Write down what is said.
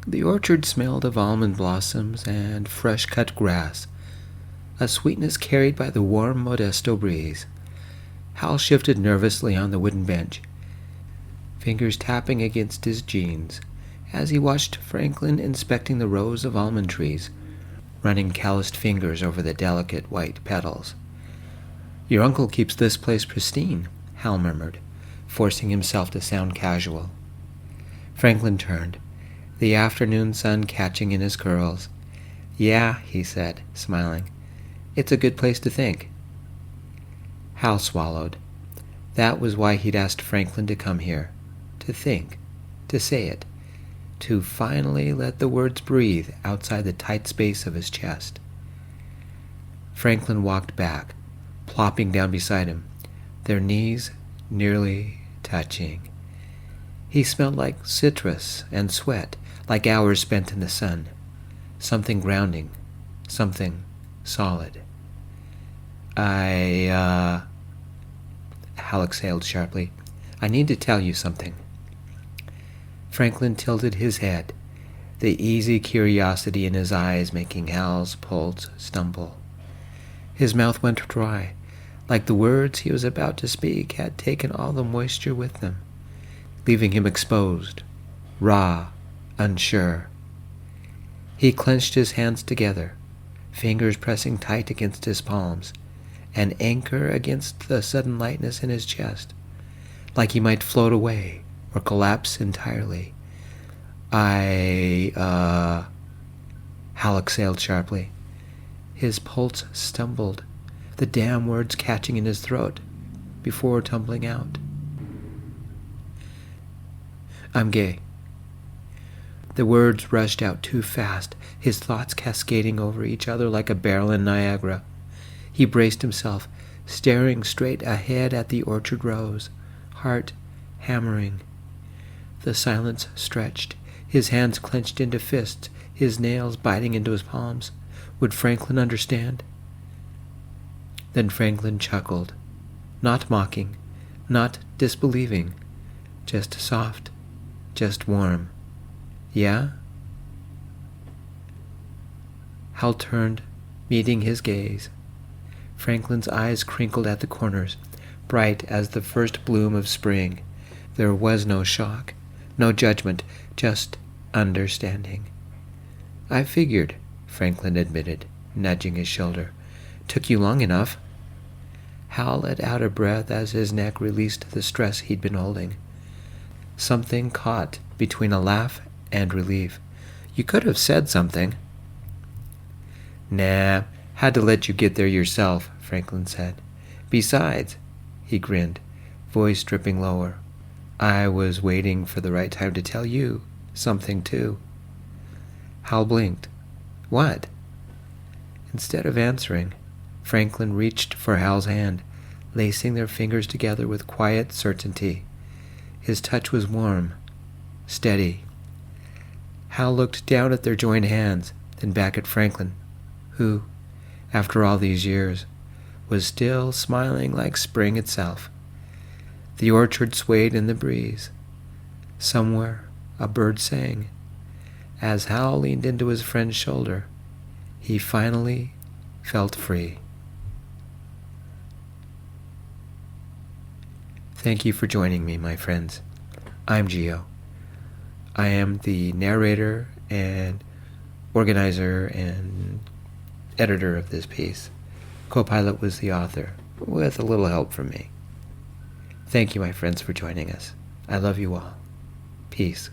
The orchard smelled of almond blossoms and fresh-cut grass, a sweetness carried by the warm Modesto breeze. Hal shifted nervously on the wooden bench, fingers tapping against his jeans, as he watched Franklin inspecting the rows of almond trees, running calloused fingers over the delicate white petals. "Your uncle keeps this place pristine," Hal murmured, forcing himself to sound casual. Franklin turned, the afternoon sun catching in his curls. "Yeah," he said, smiling. "It's a good place to think." Hal swallowed. That was why he'd asked Franklin to come here. To think. To say it. To finally let the words breathe outside the tight space of his chest. Franklin walked back, plopping down beside him, their knees nearly touching. He smelled like citrus and sweat, like hours spent in the sun. Something grounding. Something solid. Hal exhaled sharply. "I need to tell you something." Franklin tilted his head, the easy curiosity in his eyes making Hal's pulse stumble. His mouth went dry, like the words he was about to speak had taken all the moisture with them, leaving him exposed, raw, unsure. He clenched his hands together, fingers pressing tight against his palms, an anchor against the sudden lightness in his chest, like he might float away or collapse entirely. Hal exhaled sharply. His pulse stumbled, the damn words catching in his throat, before tumbling out. "I'm gay." The words rushed out too fast, his thoughts cascading over each other like a barrel in Niagara. He braced himself, staring straight ahead at the orchard rows, heart hammering. The silence stretched, his hands clenched into fists, his nails biting into his palms. Would Franklin understand? Then Franklin chuckled, not mocking, not disbelieving, just soft, just warm. "Yeah?" Hal turned, meeting his gaze. Franklin's eyes crinkled at the corners, bright as the first bloom of spring. There was no shock, no judgment, just understanding. "I figured," Franklin admitted, nudging his shoulder. "Took you long enough." Hal let out a breath as his neck released the stress he'd been holding. Something caught between a laugh and relief. "You could have said something." "Nah, had to let you get there yourself," Franklin said. "Besides," he grinned, voice dripping lower, "I was waiting for the right time to tell you something too." Hal blinked. "What?" Instead of answering, Franklin reached for Hal's hand, lacing their fingers together with quiet certainty. His touch was warm, steady. Hal looked down at their joined hands, then back at Franklin, who, after all these years, was still smiling like spring itself. The orchard swayed in the breeze. Somewhere a bird sang. As Hal leaned into his friend's shoulder, he finally felt free. Thank you for joining me, my friends. I'm Gio. I am the narrator and organizer and editor of this piece. Copilot was the author, with a little help from me. Thank you, my friends, for joining us. I love you all. Peace.